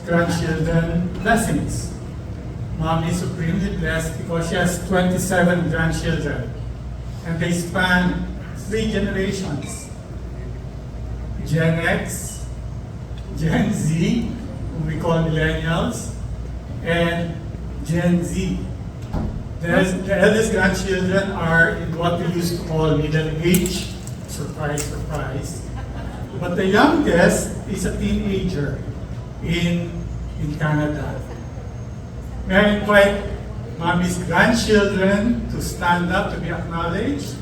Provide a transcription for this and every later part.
grandchildren blessings. Mom is supremely blessed because she has 27 grandchildren, and they span 3 generations: Gen X, Gen Z, whom we call millennials, and Gen Z. The eldest grandchildren are in what we used to call middle age. Surprise, surprise. But the youngest is a teenager in Canada. May I invite Mommy's grandchildren to stand up to be acknowledged?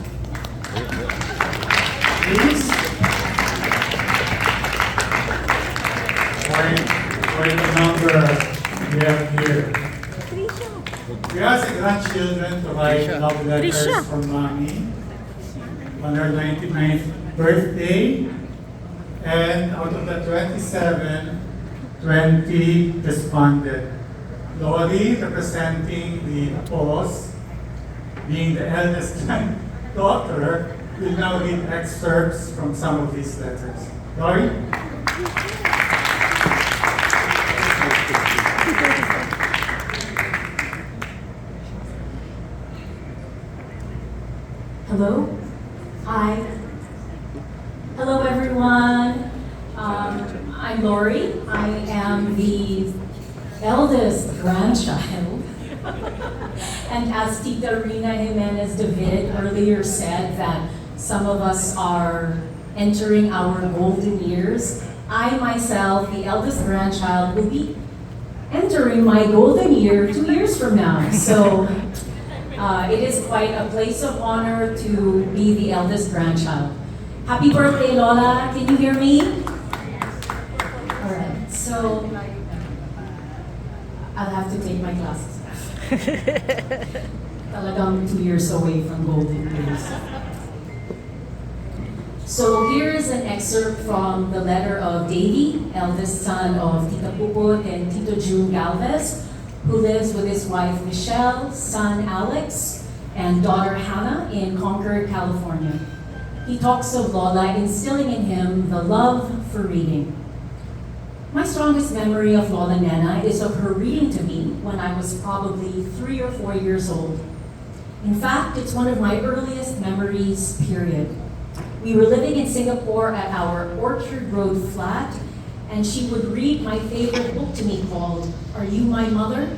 Please. Quite a number we have here. We ask the grandchildren to write love letters from Mommy on her 99th birthday, and out of the 27, 20 responded. Lori, representing the Apos, being the eldest daughter, will now read excerpts from some of these letters. Lori? Hello? Hi. Hello, everyone. I'm Lori. I am the eldest grandchild. And as Tita Rina Jimenez David earlier said that some of us are entering our golden years, I myself, the eldest grandchild, will be entering my golden year 2 years from now. So it is quite a place of honor to be the eldest grandchild. Happy birthday, Lola. Can you hear me? All right. So I'll have to take my glasses off. Talagang 2 years away from golden years. So here is an excerpt from the letter of Davy, eldest son of Tita Puput and Tito June Galvez, who lives with his wife Michelle, son Alex, and daughter Hannah in Concord, California. He talks of Lola instilling in him the love for reading. My strongest memory of Lola Nena is of her reading to me when I was probably 3 or 4 years old. In fact, it's one of my earliest memories, period. We were living in Singapore at our Orchard Road flat, and she would read my favorite book to me called Are You My Mother?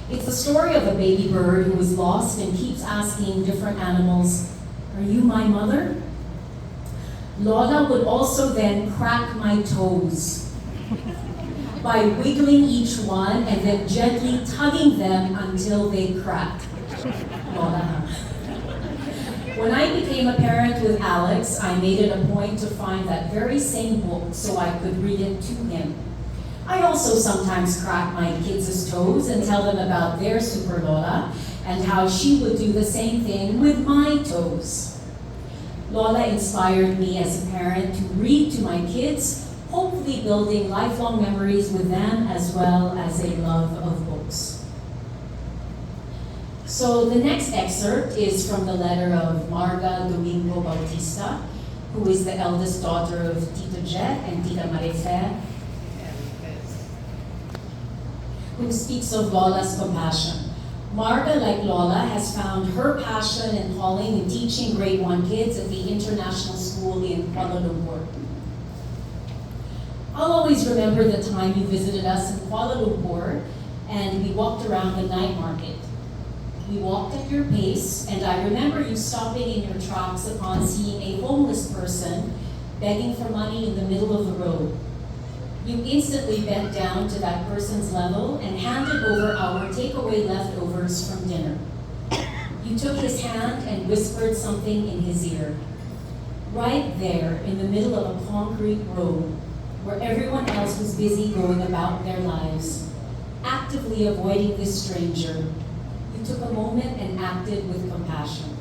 It's the story of a baby bird who is lost and keeps asking different animals, Are you my mother? Lola would also then crack my toes by wiggling each one and then gently tugging them until they cracked. Lola. When I became a parent with Alex, I made it a point to find that very same book so I could read it to him. I also sometimes crack my kids' toes and tell them about their Super Lola and how she would do the same thing with my toes. Lola inspired me as a parent to read to my kids, hopefully building lifelong memories with them as well as a love of books. So the next excerpt is from the letter of Marga Domingo Bautista, who is the eldest daughter of Tito Jet and Tita Marife, who speaks of Lola's compassion. Marga, like Lola, has found her passion and calling in teaching grade 1 kids at the international school in Kuala Lumpur. I'll always remember the time you visited us in Kuala Lumpur and we walked around the night market. We walked at your pace, and I remember you stopping in your tracks upon seeing a homeless person begging for money in the middle of the road. You instantly bent down to that person's level and handed over our takeaway leftovers from dinner. You took his hand and whispered something in his ear. Right there in the middle of a concrete road, where everyone else was busy going about their lives, actively avoiding this stranger, you took a moment and acted with compassion.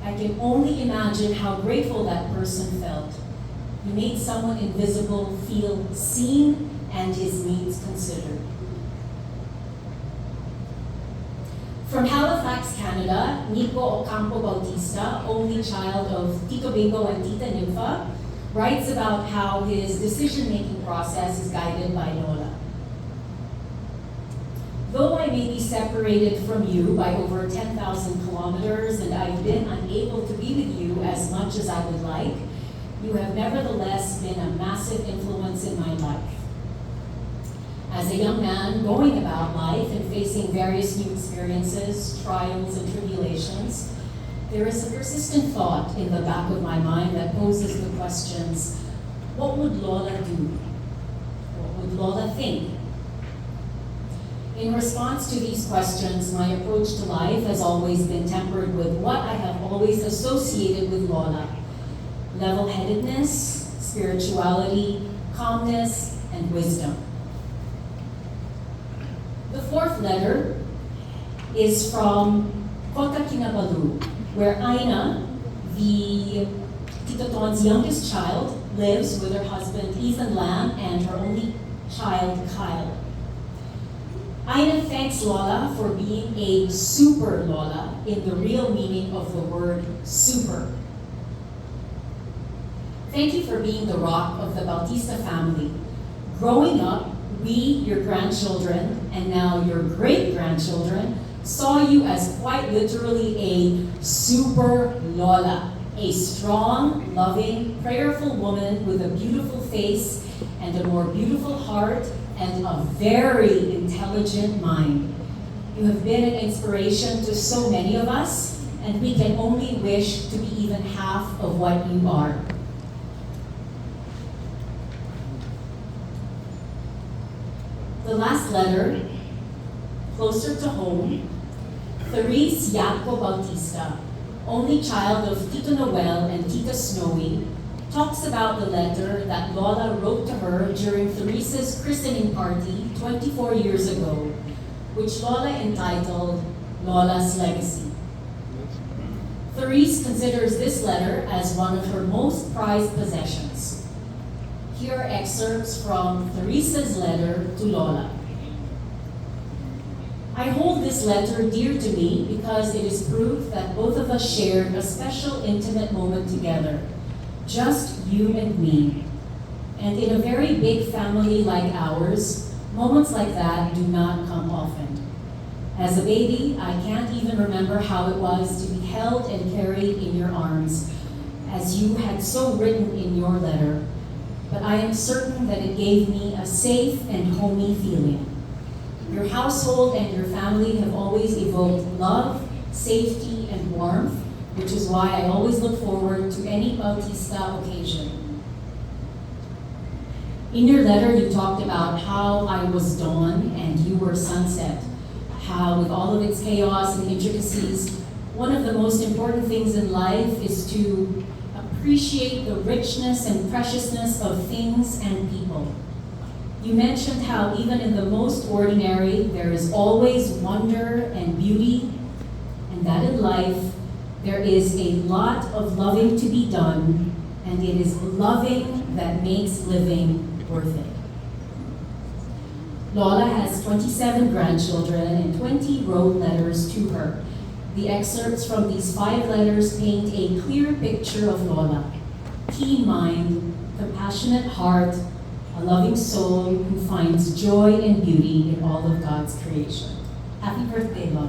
I can only imagine how grateful that person felt. You made someone invisible feel seen and his needs considered. From Halifax, Canada, Nico Ocampo Bautista, only child of Tito Bingo and Tita Nympha, writes about how his decision-making process is guided by Lola. I may be separated from you by over 10,000 kilometers and I've been unable to be with you as much as I would like, you have nevertheless been a massive influence in my life. As a young man going about life and facing various new experiences, trials, and tribulations, there is a persistent thought in the back of my mind that poses the questions, what would Lola do? What would Lola think? In response to these questions, my approach to life has always been tempered with what I have always associated with Lola: level-headedness, spirituality, calmness, and wisdom. The fourth letter is from Kota Kinabalu, where Aina, the Tito Ton's youngest child, lives with her husband Ethan Lam and her only child Kyle. Aina thanks Lola for being a super Lola in the real meaning of the word super. Thank you for being the rock of the Bautista family. Growing up, we, your grandchildren, and now your great-grandchildren, saw you as quite literally a super Lola, a strong, loving, prayerful woman with a beautiful face and a more beautiful heart and a very intelligent mind. You have been an inspiration to so many of us, and we can only wish to be even half of what you are. The last letter, closer to home, Therese Yatco Bautista, only child of Tito Noel and Tita Snowy, talks about the letter that Lola wrote to her during Therese's christening party 24 years ago, which Lola entitled Lola's Legacy. Therese considers this letter as one of her most prized possessions. Here are excerpts from Therese's letter to Lola. I hold this letter dear to me because it is proof that both of us shared a special intimate moment together, just you and me. And in a very big family like ours, moments like that do not come often. As a baby, I can't even remember how it was to be held and carried in your arms, as you had so written in your letter. But I am certain that it gave me a safe and homey feeling. Your household and your family have always evoked love, safety, and warmth, which is why I always look forward to any Bautista occasion. In your letter, you talked about how I was dawn and you were sunset, how with all of its chaos and intricacies, one of the most important things in life is to appreciate the richness and preciousness of things and people. You mentioned how even in the most ordinary, there is always wonder and beauty, and that in life, there is a lot of loving to be done, and it is loving that makes living worth it. Lola has 27 grandchildren and 20 wrote letters to her. The excerpts from these 5 letters paint a clear picture of Lola: keen mind, compassionate heart, a loving soul who finds joy and beauty in all of God's creation. Happy birthday, Lola.